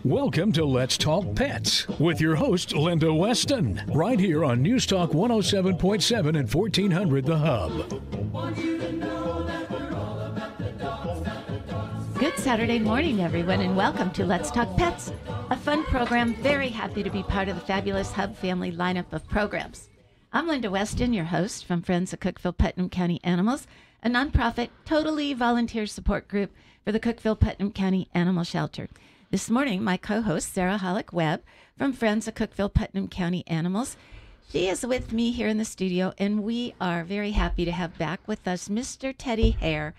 Welcome to Let's Talk Pets with your host, Linda Weston, right here on News Talk 107.7 and 1400 The Hub. Good Saturday morning, everyone, and welcome to Let's Talk Pets, a fun program. Very happy to be part of the fabulous Hub family lineup of programs. I'm Linda Weston, your host from Friends of Cookeville-Putnam County Animals, a nonprofit, totally volunteer support group for the Cookeville-Putnam County Animal Shelter. This morning, my co-host, Sarah Hollick-Webb from Friends of Cookeville-Putnam County Animals. She is with me here in the studio, and we are very happy to have back with us Mr. Teddy Hare,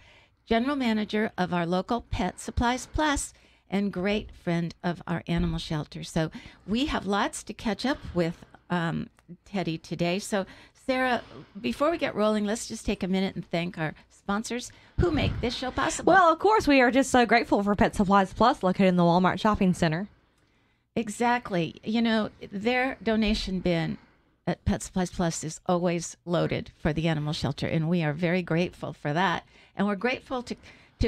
General Manager of our local Pet Supplies Plus and great friend of our animal shelter. So we have lots to catch up with Teddy today. So Sarah, before we get rolling, let's just take a minute and thank our sponsors who make this show possible. Well, of course, we are just so grateful for Pet Supplies Plus, located in the Walmart Shopping Center. Exactly. You know, their donation bin at Pet Supplies Plus is always loaded for the animal shelter, and we are very grateful for that. And we're grateful to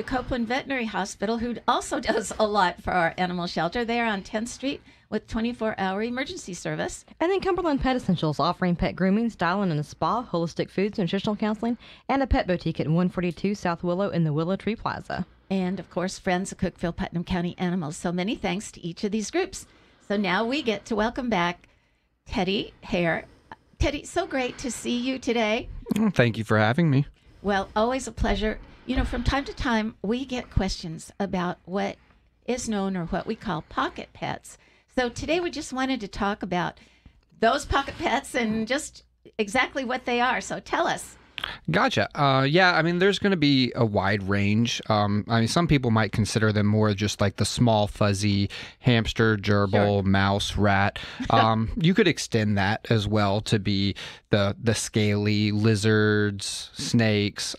Copeland Veterinary Hospital, who also does a lot for our animal shelter. They are on 10th Street with 24-hour emergency service. And then Cumberland Pet Essentials, offering pet grooming, styling, and a spa, holistic foods, nutritional counseling, and a pet boutique at 142 South Willow in the Willow Tree Plaza. And, of course, Friends of Cookeville-Putnam County Animals. So many thanks to each of these groups. So now we get to welcome back Teddy Hare. Teddy, so great to see you today. Thank you for having me. Well, always a pleasure. You know, from time to time, we get questions about what is known or what we call pocket pets. So today we just wanted to talk about those pocket pets and just exactly what they are. So tell us. Gotcha. Yeah, I mean, there's going to be a wide range. I mean, some people might consider them more just like the small, fuzzy hamster, gerbil, mouse, rat. You could extend that as well to be the scaly lizards, snakes,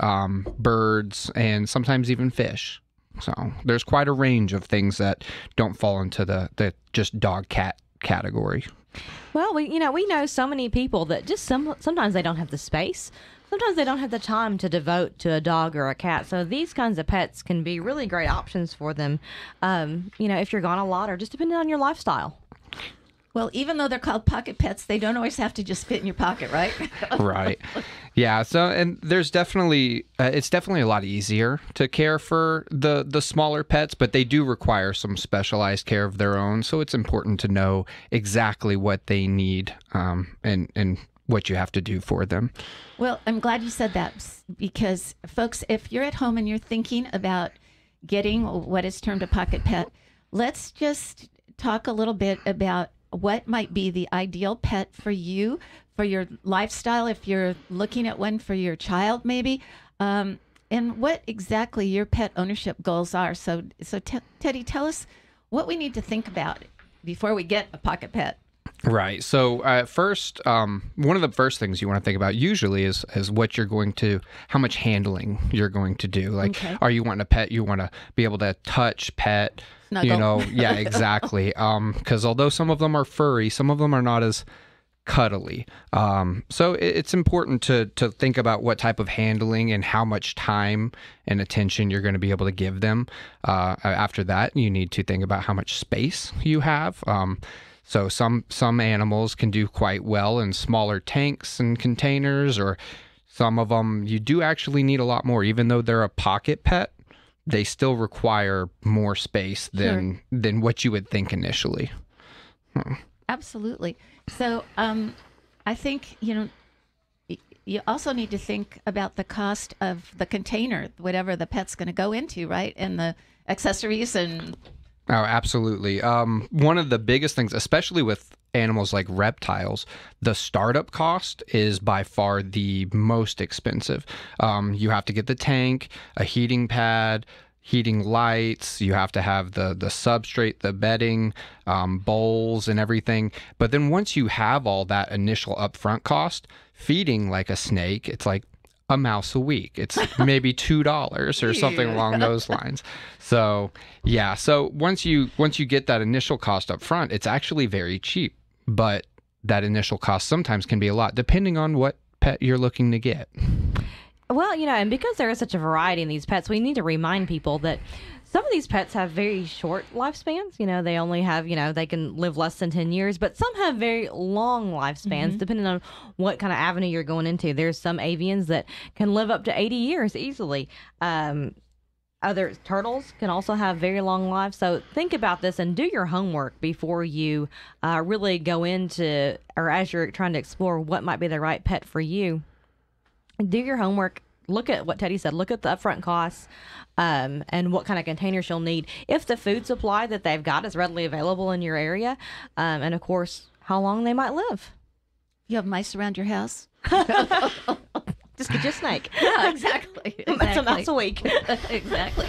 birds, and sometimes even fish. So there's quite a range of things that don't fall into the just dog cat category. Well, we know so many people that just sometimes they don't have the space. Sometimes they don't have the time to devote to a dog or a cat. So these kinds of pets can be really great options for them, if you're gone a lot or just depending on your lifestyle. Well, even though they're called pocket pets, they don't always have to just fit in your pocket, right? Right. Yeah. So, and there's definitely, it's definitely a lot easier to care for the smaller pets, but they do require some specialized care of their own. So it's important to know exactly what they need and what you have to do for them. Well, I'm glad you said that because, folks, if you're at home and you're thinking about getting what is termed a pocket pet, let's just talk a little bit about what might be the ideal pet for you, for your lifestyle, if you're looking at one for your child maybe, and what exactly your pet ownership goals are. So Teddy, tell us what we need to think about before we get a pocket pet. Right. So first, one of the first things you want to think about usually is what you're going to, how much handling you're going to do. Like, are you wanting a pet you want to be able to touch, pet, snuggle. Yeah, exactly. Because although some of them are furry, some of them are not as cuddly. So it's important to think about what type of handling and how much time and attention you're going to be able to give them. After that, you need to think about how much space you have. So some animals can do quite well in smaller tanks and containers, or some of them you do actually need a lot more. Even though they're a pocket pet, they still require more space than what you would think initially. Absolutely. So I think, you also need to think about the cost of the container, whatever the pet's going to go into, right? And the accessories and... Oh, absolutely. One of the biggest things, especially with animals like reptiles, the startup cost is by far the most expensive. You have to get the tank, a heating pad, heating lights. You have to have the substrate, the bedding, bowls and everything. But then once you have all that initial upfront cost, feeding like a snake, it's like a mouse a week. It's maybe $2 or something along those lines. So yeah. So once you get that initial cost up front, it's actually very cheap, but that initial cost sometimes can be a lot depending on what pet you're looking to get. Well, and because there is such a variety in these pets, we need to remind people that Some of these pets have very short lifespans. They only have, they can live less than 10 years, but some have very long lifespans, depending on what kind of avenue you're going into. There's some avians that can live up to 80 years easily. Other turtles can also have very long lives. So think about this and do your homework before you really go into, or as you're trying to explore what might be the right pet for you. Do your homework. Look at what Teddy said. Look at the upfront costs and what kind of containers you'll need. If the food supply that they've got is readily available in your area, and of course, how long they might live. You have mice around your house? Just get you a snake. Yeah, exactly. That's a mouse a week. Exactly.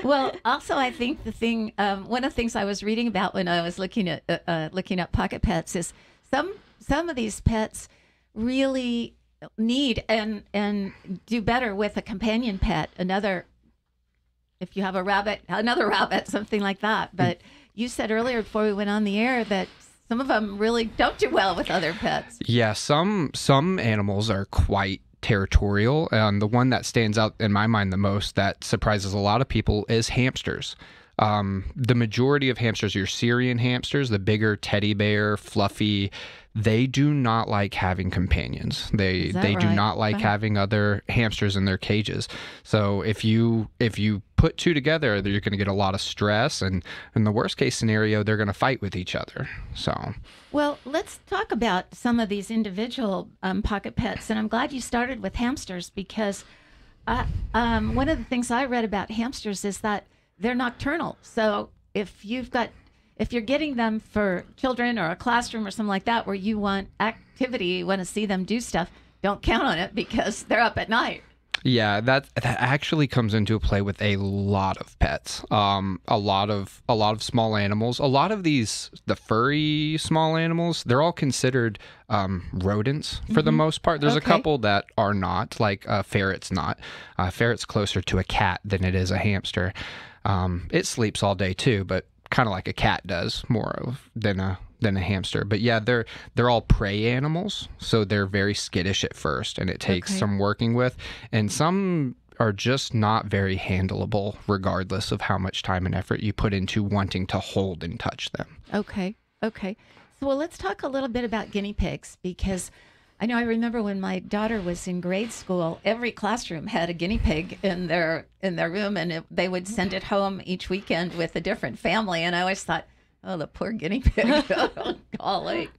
Well, also, I think the thing, one of the things I was reading about when I was looking at pocket pets is some of these pets really need and do better with a companion pet. If you have a rabbit, another rabbit, something like that. But you said earlier before we went on the air that some of them really don't do well with other pets. Yeah, some animals are quite territorial, and the one that stands out in my mind the most that surprises a lot of people is hamsters. The majority of hamsters, your Syrian hamsters, the bigger teddy bear, fluffy, they do not like having companions. They do not like having other hamsters in their cages. So if you put two together, you're going to get a lot of stress, and in the worst case scenario, they're going to fight with each other. So, well, let's talk about some of these individual pocket pets, and I'm glad you started with hamsters because one of the things I read about hamsters is that they're nocturnal. So if you're getting them for children or a classroom or something like that where you want activity, you want to see them do stuff, don't count on it because they're up at night. Yeah, that actually comes into play with a lot of pets. A lot of small animals. A lot of the furry small animals, they're all considered rodents for the most part. There's a couple that are not, like ferret's not. Ferret's closer to a cat than it is a hamster. It sleeps all day too, but kind of like a cat does more than a hamster. But yeah, they're all prey animals, so they're very skittish at first, and it takes some working with. And some are just not very handleable, regardless of how much time and effort you put into wanting to hold and touch them. Okay. So, well, let's talk a little bit about guinea pigs, because I remember when my daughter was in grade school, every classroom had a guinea pig in their room, and they would send it home each weekend with a different family. And I always thought, oh, the poor guinea pig. Golly.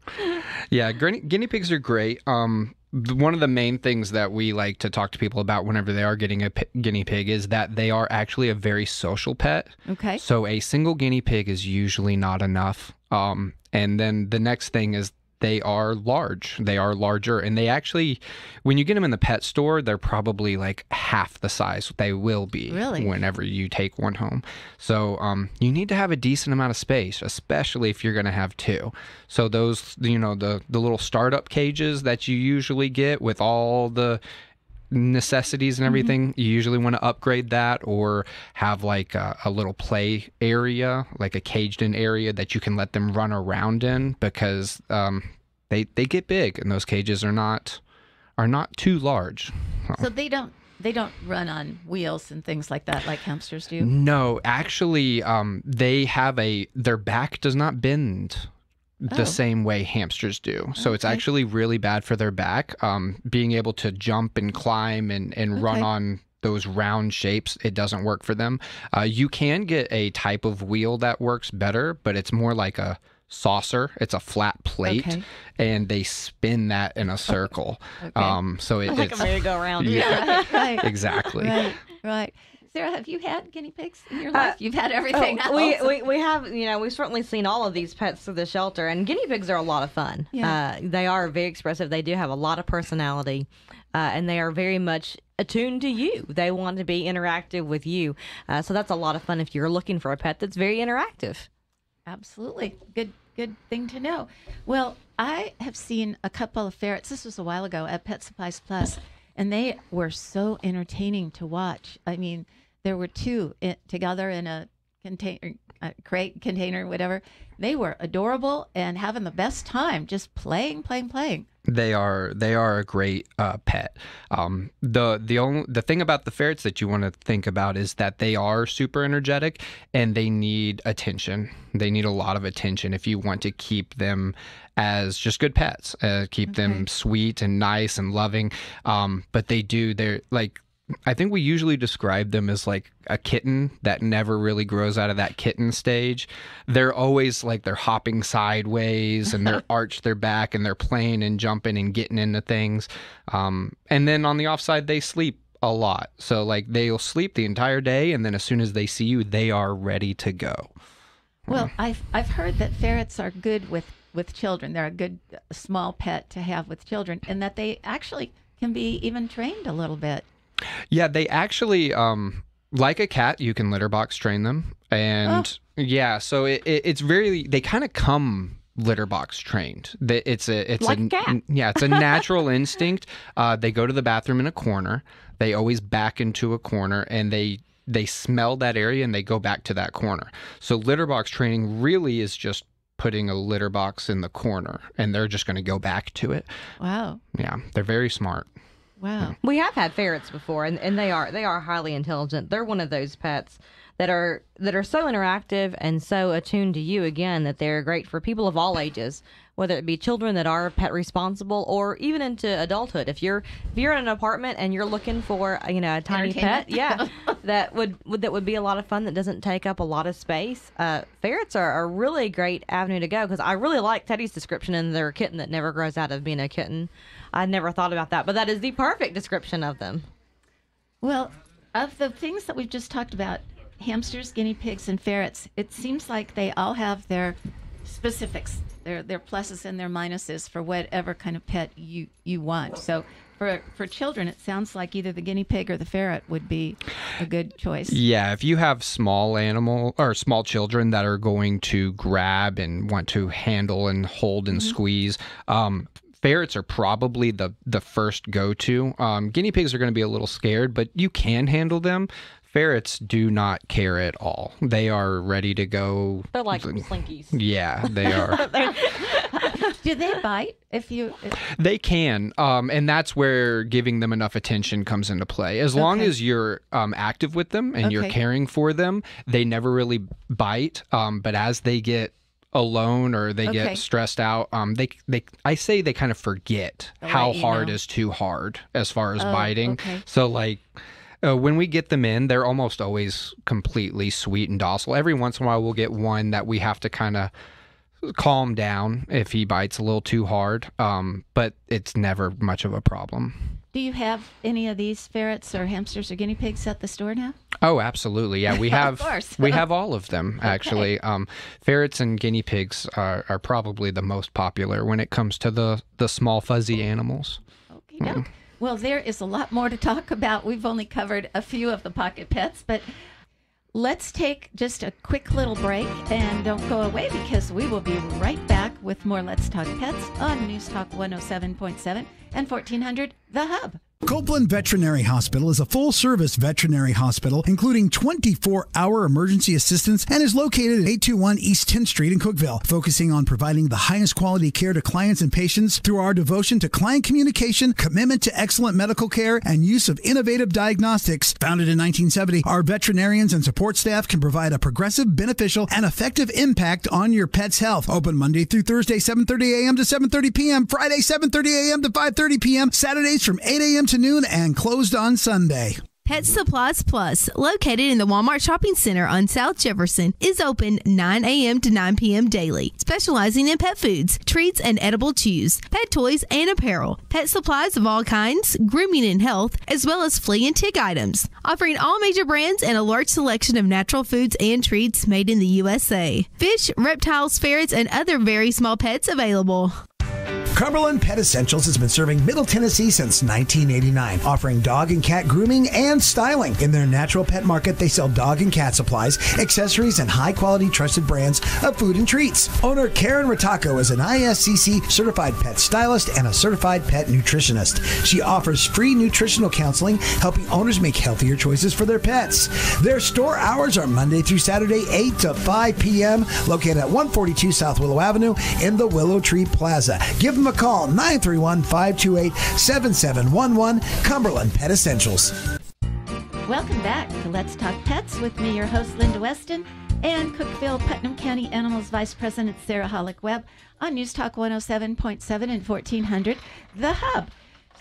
Yeah, guinea pigs are great. One of the main things that we like to talk to people about whenever they are getting a guinea pig is that they are actually a very social pet. Okay. So a single guinea pig is usually not enough. And then the next thing is they are large. They are larger. And they actually, when you get them in the pet store, they're probably like half the size they will be whenever you take one home. So you need to have a decent amount of space, especially if you're going to have two. So those, the little startup cages that you usually get with all the necessities and everything, you usually want to upgrade that or have like a little play area, like a caged in area that you can let them run around in, because they get big and those cages are not too large. So they don't run on wheels and things like that like hamsters do? No, actually their back does not bend the same way hamsters do. So it's actually really bad for their back. Being able to jump and climb and run on those round shapes, it doesn't work for them. You can get a type of wheel that works better, but it's more like a saucer. It's a flat plate, and they spin that in a circle. So it's like a merry-go-round. Yeah, right. Exactly. Right. Sarah, have you had guinea pigs in your life? You've had everything else. We have, we've certainly seen all of these pets through the shelter, and guinea pigs are a lot of fun. Yeah. They are very expressive. They do have a lot of personality, and they are very much attuned to you. They want to be interactive with you. So that's a lot of fun if you're looking for a pet that's very interactive. Absolutely. Good thing to know. Well, I have seen a couple of ferrets. This was a while ago at Pet Supplies Plus, and they were so entertaining to watch. I mean, there were two together in a container, whatever. They were adorable and having the best time, just playing. They are a great pet. The thing about the ferrets that you want to think about is that they are super energetic and they need attention. They need a lot of attention if you want to keep them as just good pets. Keep them sweet and nice and loving. But they're like, I think we usually describe them as like a kitten that never really grows out of that kitten stage. They're always like they're hopping sideways and they're arched their back and they're playing and jumping and getting into things. And then on the offside, they sleep a lot. So like they'll sleep the entire day, and then as soon as they see you, they are ready to go. Well, I've heard that ferrets are good with children. They're a good small pet to have with children, and that they actually can be even trained a little bit. Yeah, they actually, like a cat, you can litter box train them. And yeah, so it's very, they kind of come litter box trained. It's like a cat. Yeah, it's a natural instinct. They go to the bathroom in a corner. They always back into a corner, and they smell that area and they go back to that corner. So litter box training really is just putting a litter box in the corner, and they're just going to go back to it. Wow. Yeah, they're very smart. Wow. We have had ferrets before, and they are highly intelligent. They're one of those pets that are so interactive and so attuned to you, again, that they're great for people of all ages, whether it be children that are pet responsible or even into adulthood. If you're in an apartment and you're looking for a tiny pet, that would be a lot of fun, that doesn't take up a lot of space. Ferrets are a really great avenue to go, because I really like Teddy's description, and they're a kitten that never grows out of being a kitten. I never thought about that, but that is the perfect description of them. Well, of the things that we've just talked about, hamsters, guinea pigs, and ferrets, it seems like they all have their specifics, their pluses and their minuses for whatever kind of pet you want. So for children, it sounds like either the guinea pig or the ferret would be a good choice. Yeah, if you have small children that are going to grab and want to handle and hold and squeeze, ferrets are probably the first go-to. Guinea pigs are going to be a little scared, but you can handle them. Ferrets do not care at all. They are ready to go. They're like slinkies. Yeah, they are. Do they bite? They can, and that's where giving them enough attention comes into play. As long as you're active with them and you're caring for them, they never really bite. But as they get alone or they get stressed out, I say they kind of forget how hard is too hard as far as biting. So like when we get them in, they're almost always completely sweet and docile. Every once in a while we'll get one that we have to kind of calm down if he bites a little too hard, but it's never much of a problem. Do you have any of these ferrets or hamsters or guinea pigs at the store now? Oh, absolutely. Yeah, we have. Of course. We have all of them, actually. Ferrets and guinea pigs are probably the most popular when it comes to the small fuzzy animals. Okay. Well, there is a lot more to talk about. We've only covered a few of the pocket pets, but let's take just a quick little break, and don't go away, because we will be right back with more Let's Talk Pets on News Talk 107.7 and 1400 The Hub. Copeland Veterinary Hospital is a full-service veterinary hospital, including 24-hour emergency assistance, and is located at 821 East 10th Street in Cookeville, focusing on providing the highest quality care to clients and patients through our devotion to client communication, commitment to excellent medical care, and use of innovative diagnostics. Founded in 1970, our veterinarians and support staff can provide a progressive, beneficial, and effective impact on your pet's health. Open Monday through Thursday, 7:30 a.m. to 7:30 p.m., Friday, 7:30 a.m. to 5:30 p.m., Saturdays from 8 a.m. to noon, and closed on Sunday. Pet Supplies Plus, located in the Walmart Shopping Center on South Jefferson, is open 9 a.m. to 9 p.m. daily, specializing in pet foods, treats, and edible chews, pet toys, and apparel, pet supplies of all kinds, grooming and health, as well as flea and tick items, offering all major brands and a large selection of natural foods and treats made in the USA. Fish, reptiles, ferrets, and other very small pets available. Cumberland Pet Essentials has been serving Middle Tennessee since 1989, offering dog and cat grooming and styling. In their natural pet market, they sell dog and cat supplies, accessories, and high-quality trusted brands of food and treats. Owner Karen Rataco is an ISCC certified pet stylist and a certified pet nutritionist. She offers free nutritional counseling, helping owners make healthier choices for their pets. Their store hours are Monday through Saturday, 8 to 5 p.m., located at 142 South Willow Avenue in the Willow Tree Plaza. Give them a call, 931-528-7711, Cumberland Pet Essentials. Welcome back to Let's Talk Pets with me, your host, Linda Weston, and Cookeville, Putnam County Animals Vice President Sarah Hollick-Webb on News Talk 107.7 and 1400, The Hub.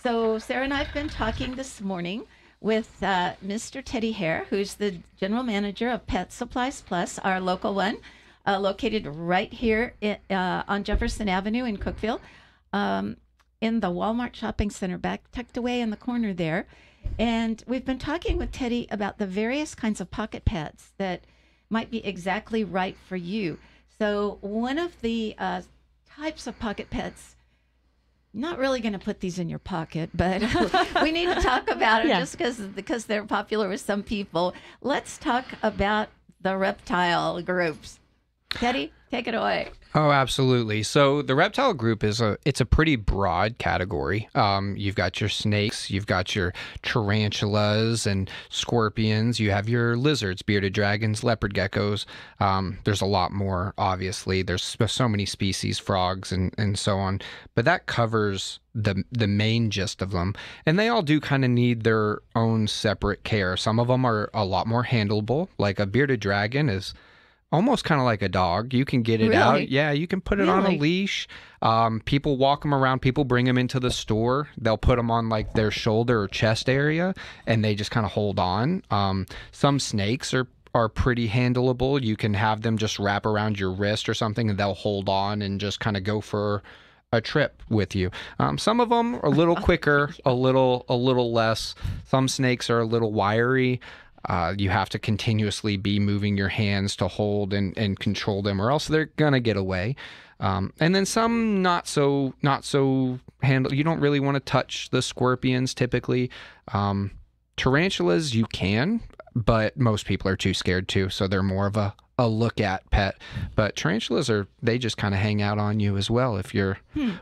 So Sarah and I have been talking this morning with Mr. Teddy Hare, who's the General Manager of Pet Supplies Plus, our local one, located right here on Jefferson Avenue in Cookeville, in the Walmart Shopping Center, back tucked away in the corner there. And we've been talking with Teddy about the various kinds of pocket pets that might be exactly right for you. So one of the types of pocket pets, not really going to put these in your pocket, but we need to talk about it just because they're popular with some people. Let's talk about the reptile groups. Teddy, take it away. Oh, absolutely. So the reptile group it's a pretty broad category. You've got your snakes, you've got your tarantulas and scorpions, you have your lizards, bearded dragons, leopard geckos. There's a lot more, obviously. There's so many species, frogs and so on. But that covers the main gist of them. And they all do kind of need their own separate care. Some of them are a lot more handleable. Like a bearded dragon is almost kind of like a dog. You can get it out. Yeah, you can put it on a leash. People walk them around. People bring them into the store. They'll put them on like their shoulder or chest area, and they just kind of hold on. Some snakes are pretty handleable. You can have them just wrap around your wrist or something, and they'll hold on and just kind of go for a trip with you. Some of them are a little quicker, a little less. Some snakes are a little wiry. You have to continuously be moving your hands to hold and control them, or else they're gonna get away. And then some not so handle. You don't really want to touch the scorpions typically. Tarantulas you can, but most people are too scared to, so they're more of a look at pet. But tarantulas they just kind of hang out on you as well if you're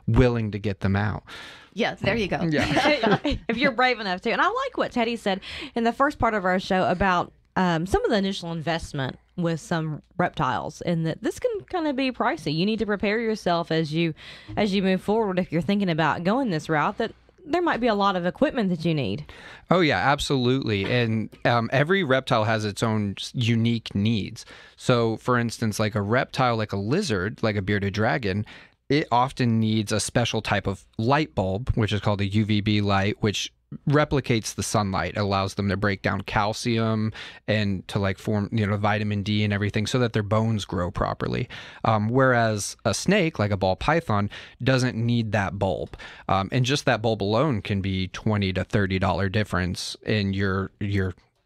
willing to get them out. Yeah, there you go. Yeah. If you're brave enough to. And I like what Teddy said in the first part of our show about some of the initial investment with some reptiles, and that this can kind of be pricey. You need to prepare yourself as you move forward if you're thinking about going this route, that there might be a lot of equipment that you need. Oh, yeah, absolutely. And every reptile has its own unique needs. So, for instance, like a reptile, like a lizard, like a bearded dragon, it often needs a special type of light bulb, which is called a UVB light, which replicates the sunlight. It allows them to break down calcium and to like form, vitamin D and everything so that their bones grow properly. Whereas a snake, like a ball python, doesn't need that bulb. And just that bulb alone can be $20 to $30 difference in your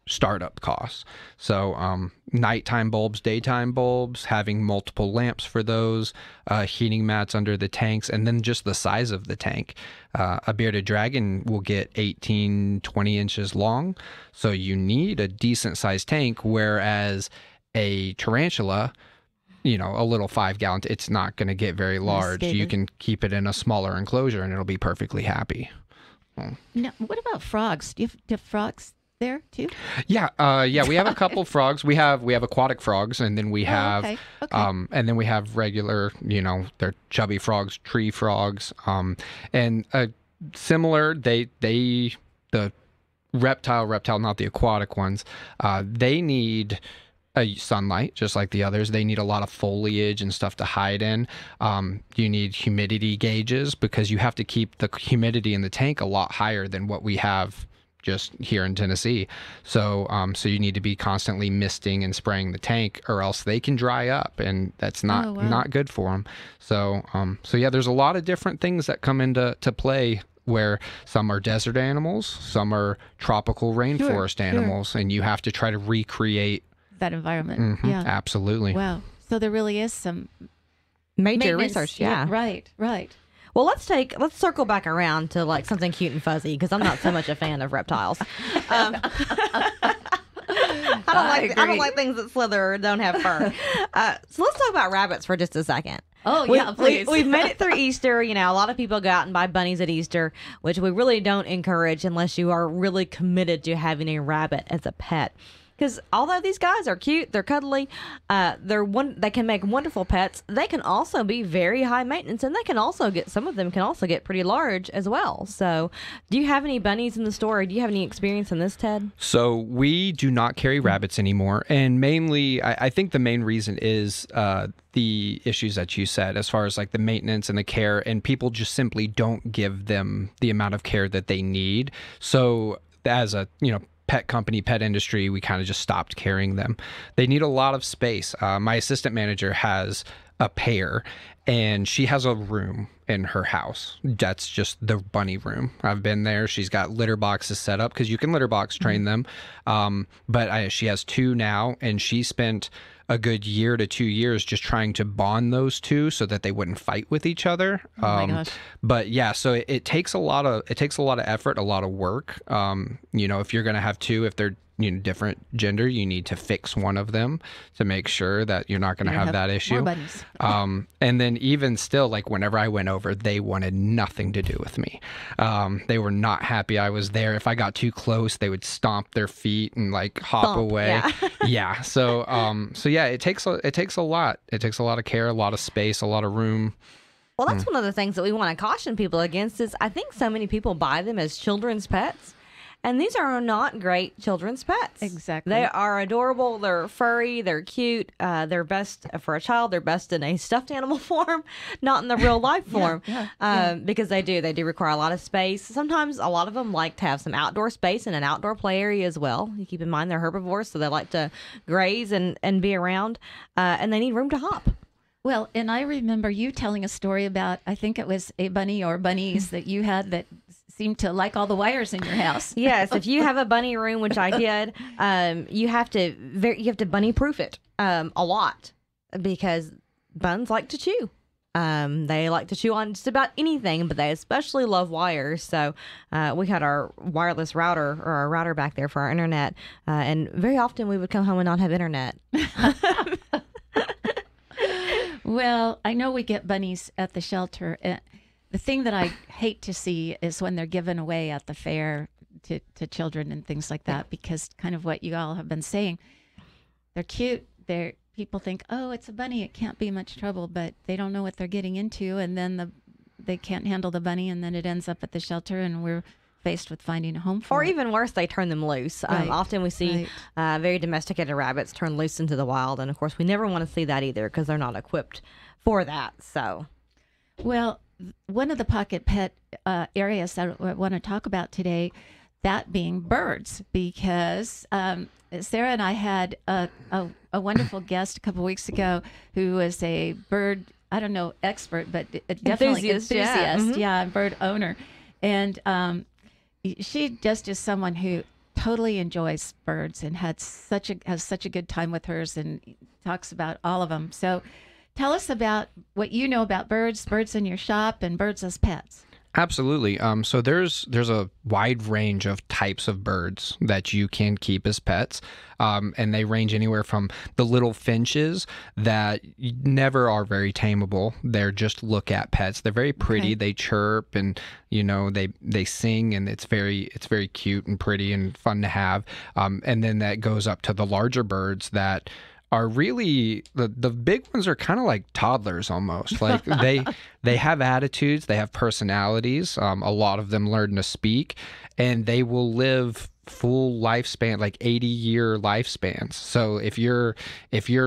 startup costs. So nighttime bulbs, daytime bulbs, having multiple lamps for those, heating mats under the tanks, and then just the size of the tank. A bearded dragon will get 18, 20 inches long, so you need a decent sized tank, whereas a tarantula, a little 5-gallon, it's not going to get very large. You can keep it in a smaller enclosure and it'll be perfectly happy. Now, what about frogs? Do you have frogs there too? Yeah, we have a couple frogs. We have aquatic frogs, and then we have and then we have regular, they're chubby frogs, tree frogs, and similar. The reptile, not the aquatic ones. They need sunlight just like the others. They need a lot of foliage and stuff to hide in. You need humidity gauges because you have to keep the humidity in the tank a lot higher than what we have just here in Tennessee. So you need to be constantly misting and spraying the tank, or else they can dry up, and that's not good for them. So yeah, there's a lot of different things that come into play, where some are desert animals, some are tropical rainforest animals, and you have to try to recreate that environment. Mm-hmm, yeah, absolutely. Wow. So there really is some major research. Yeah. Right. Well, let's circle back around to like something cute and fuzzy because I'm not so much a fan of reptiles. I don't like things that slither or don't have fur. So let's talk about rabbits for just a second. Oh, yeah, please. We've made it through Easter. You know, a lot of people go out and buy bunnies at Easter, which we really don't encourage unless you are really committed to having a rabbit as a pet. Because although these guys are cute, they're cuddly, they can make wonderful pets. They can also be very high maintenance, and some of them can also get pretty large as well. So, do you have any bunnies in the store? Or do you have any experience in this, Ted? So we do not carry rabbits anymore, and mainly, I think the main reason is the issues that you said, as far as like the maintenance and the care, and people just simply don't give them the amount of care that they need. So, as a pet company, pet industry, we kind of just stopped carrying them. They need a lot of space. My assistant manager has a pair, and she has a room in her house. That's just the bunny room. I've been there. She's got litter boxes set up because you can litter box train them. But she has 2 now, and she spent a good year to 2 years just trying to bond those 2 so that they wouldn't fight with each other. Oh my gosh. But yeah, so it takes a lot of effort, a lot of work. If you're going to have 2, if they're different gender, you need to fix one of them to make sure that you're not going to have that issue. More bunnies. And then even still, like whenever I went over, they wanted nothing to do with me. They were not happy I was there. If I got too close, they would stomp their feet and like hop away. Yeah. Yeah. So yeah, it takes a lot. It takes a lot of care, a lot of space, a lot of room. Well, that's one of the things that we want to caution people against is I think so many people buy them as children's pets. And these are not great children's pets. Exactly. They are adorable. They're furry. They're cute. They're best for a child. They're best in a stuffed animal form, not in the real life form. Because they do require a lot of space. Sometimes a lot of them like to have some outdoor space and an outdoor play area as well. You keep in mind they're herbivores, so they like to graze and be around. And they need room to hop. Well, and I remember you telling a story about, I think it was a bunny or bunnies that you had that seemed to like all the wires in your house. Yes, if you have a bunny room, which I did, you have to bunny proof it a lot because buns like to chew. They like to chew on just about anything, but they especially love wires. So we had our wireless router or our router back there for our internet, and very often we would come home and not have internet. Well, I know we get bunnies at the shelter. The thing that I hate to see is when they're given away at the fair to children and things like that, because kind of what you all have been saying, they're cute. People think, oh, it's a bunny, it can't be much trouble, but they don't know what they're getting into, and then they can't handle the bunny, and then it ends up at the shelter, and we're faced with finding a home for or it. even worse, they turn them loose. Right. Often we see very domesticated rabbits turn loose into the wild, and of course we never want to see that either because they're not equipped for that. So, well, one of the pocket pet areas that I want to talk about today, that being birds, because Sarah and I had a wonderful guest a couple weeks ago who was a bird, I don't know, expert, but definitely enthusiast, yeah, bird owner. And she just is someone who totally enjoys birds and has such a good time with hers and talks about all of them. So tell us about what you know about birds in your shop, and birds as pets. Absolutely. So there's a wide range of types of birds that you can keep as pets. And they range anywhere from the little finches that never are very tameable. They're just look at pets. They're very pretty. Okay. They chirp and, they sing, and it's very cute and pretty and fun to have. And then that goes up to the larger birds that are really the big ones are kind of like toddlers almost. Like they have attitudes, they have personalities. A lot of them learn to speak, and they will live full lifespan, like 80-year lifespans. So if you're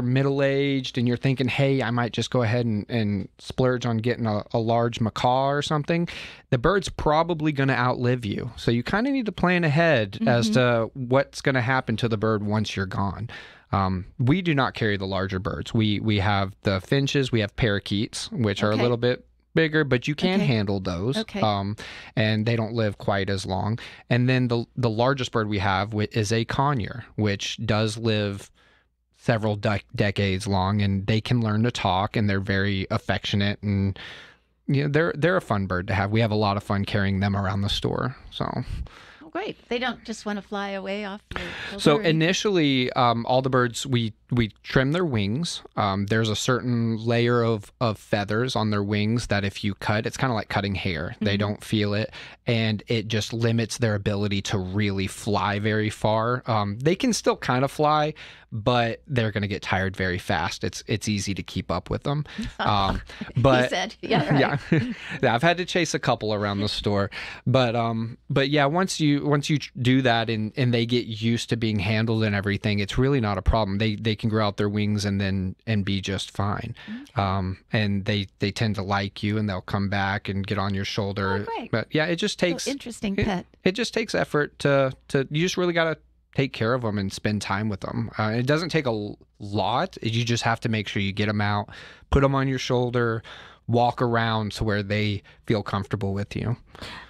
middle-aged and you're thinking, hey, I might just go ahead and splurge on getting a large macaw or something, the bird's probably going to outlive you. So you kind of need to plan ahead as to what's going to happen to the bird once you're gone. We do not carry the larger birds. We have the finches, we have parakeets, which are a little bit bigger, but you can handle those. Okay. And they don't live quite as long. And then the largest bird we have is a conure, which does live several decades long, and they can learn to talk, and they're very affectionate and they're a fun bird to have. We have a lot of fun carrying them around the store. So. Oh, great. They don't just want to fly away off your shoulder. So initially, all the birds, we trim their wings. There's a certain layer of feathers on their wings that if you cut, it's kind of like cutting hair. They don't feel it, and it just limits their ability to really fly very far. They can still kind of fly, but they're going to get tired very fast. It's easy to keep up with them. But He said, yeah, right. yeah, I've had to chase a couple around the store, but yeah, once you do that and they get used to being handled and everything, it's really not a problem. They can grow out their wings and be just fine. And they tend to like you, and they'll come back and get on your shoulder. Oh, great. But yeah, it just takes Interesting pet. It just takes effort to you just really got to take care of them and spend time with them. It doesn't take a lot. You just have to make sure you get them out, put them on your shoulder, walk around to where they feel comfortable with you.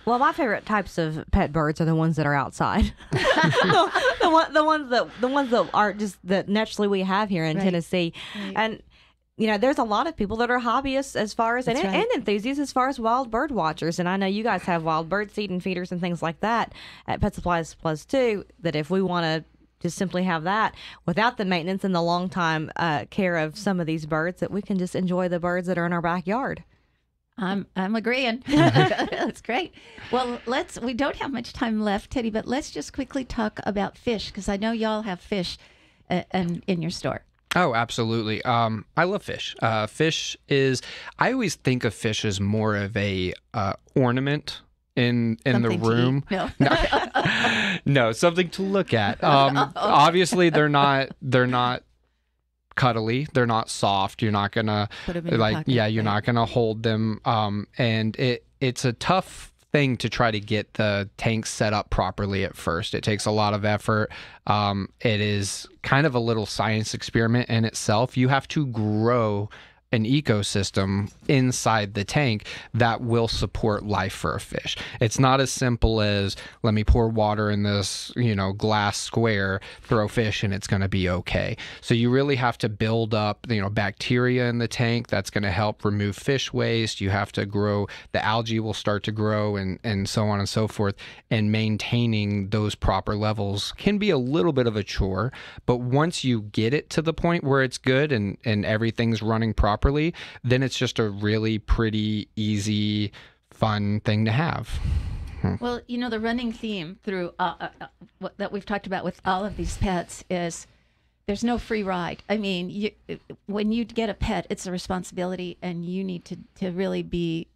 Well, my favorite types of pet birds are the ones that are outside. the ones that are just that naturally we have here in Tennessee. Right. And there's a lot of people that are hobbyists as far as and enthusiasts as far as wild bird watchers. And I know you guys have wild bird seed and feeders and things like that at Pet Supplies Plus too. That if we want to just simply have that without the maintenance and the long time care of some of these birds, that we can just enjoy the birds that are in our backyard. I'm agreeing. That's great. Well, we don't have much time left, Teddy, but let's just quickly talk about fish, because I know y'all have fish in your store. Oh, absolutely. I love fish. Fish is, I always think of fish as more of a ornament in the room. No. No, something to look at. Obviously they're not cuddly. They're not soft. You're not gonna you're not gonna hold them. And it's a tough thing to try to get the tanks set up properly at first. It takes a lot of effort. It is kind of a little science experiment in itself. You have to grow an ecosystem inside the tank that will support life for a fish. It's not as simple as, let me pour water in this, glass square, throw fish, and it's going to be okay. So you really have to build up, bacteria in the tank that's going to help remove fish waste. You have to grow, the algae will start to grow, and so on and so forth. And maintaining those proper levels can be a little bit of a chore, but once you get it to the point where it's good and everything's running properly, then it's just a really pretty easy, fun thing to have. Well, the running theme through that we've talked about with all of these pets is there's no free ride. I mean, when you get a pet, it's a responsibility, and you need to really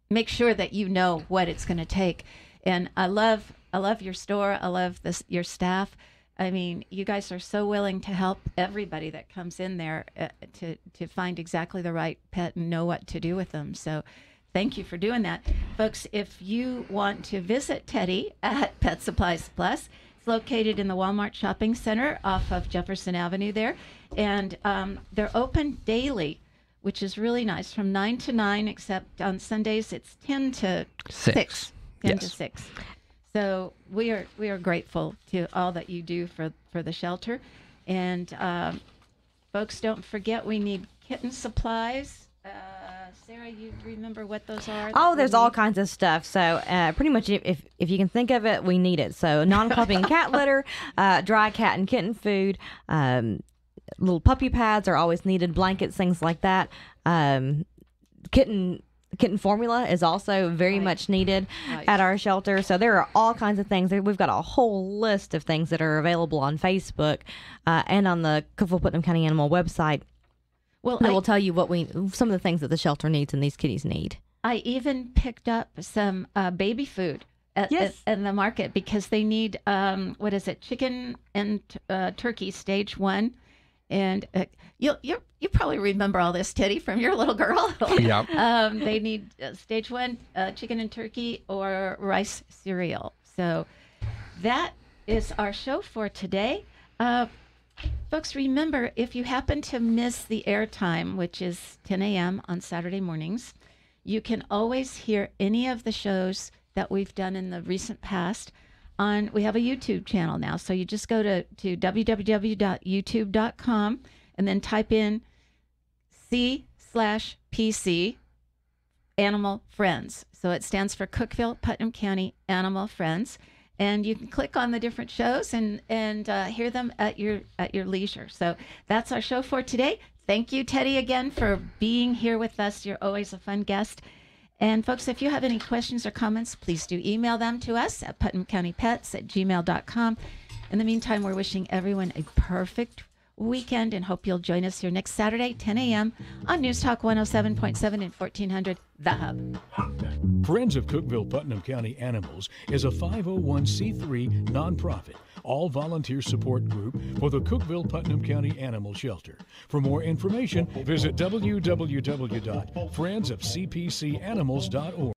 make sure that you know what it's going to take. And I love your store. I love your staff. I mean, you guys are so willing to help everybody that comes in there to find exactly the right pet and know what to do with them. So thank you for doing that. Folks, if you want to visit Teddy at Pet Supplies Plus, it's located in the Walmart Shopping Center off of Jefferson Avenue there. And they're open daily, which is really nice, from 9 to 9, except on Sundays it's 10 to 6. 10 to 6. So we are grateful to all that you do for the shelter. And folks, don't forget, we need kitten supplies. Sarah, you remember what those are? Oh, there's all kinds of stuff. So pretty much if you can think of it, we need it. So non-clumping cat litter, dry cat and kitten food, little puppy pads are always needed, blankets, things like that. Kitten formula is also very much needed at our shelter. So there are all kinds of things. We've got a whole list of things that are available on Facebook and on the Cookeville-Putnam County Animal website. Well, that will tell you some of the things that the shelter needs and these kitties need. I even picked up some baby food in the market because they need chicken and turkey stage 1. And you probably remember all this, Teddy, from your little girl. Yeah. They need stage 1 chicken and turkey or rice cereal. So that is our show for today. Folks, remember, if you happen to miss the airtime, which is 10 a.m. on Saturday mornings, you can always hear any of the shows that we've done in the recent past. We have a YouTube channel now, so you just go to www.youtube.com and then type in C/PC Animal Friends. So it stands for Cookeville Putnam County Animal Friends. And you can click on the different shows and hear them at your leisure. So that's our show for today. Thank you, Teddy, again for being here with us. You're always a fun guest. And folks, if you have any questions or comments, please do email them to us at putnamcountypets@gmail.com. In the meantime, we're wishing everyone a perfect weekend and hope you'll join us here next Saturday, 10 a.m. on News Talk 107.7 and 1400, The Hub. Friends of Cookeville Putnam County Animals is a 501c3 nonprofit, all-volunteer support group for the Cookeville Putnam County Animal Shelter. For more information, visit www.friendsofcpcanimals.org.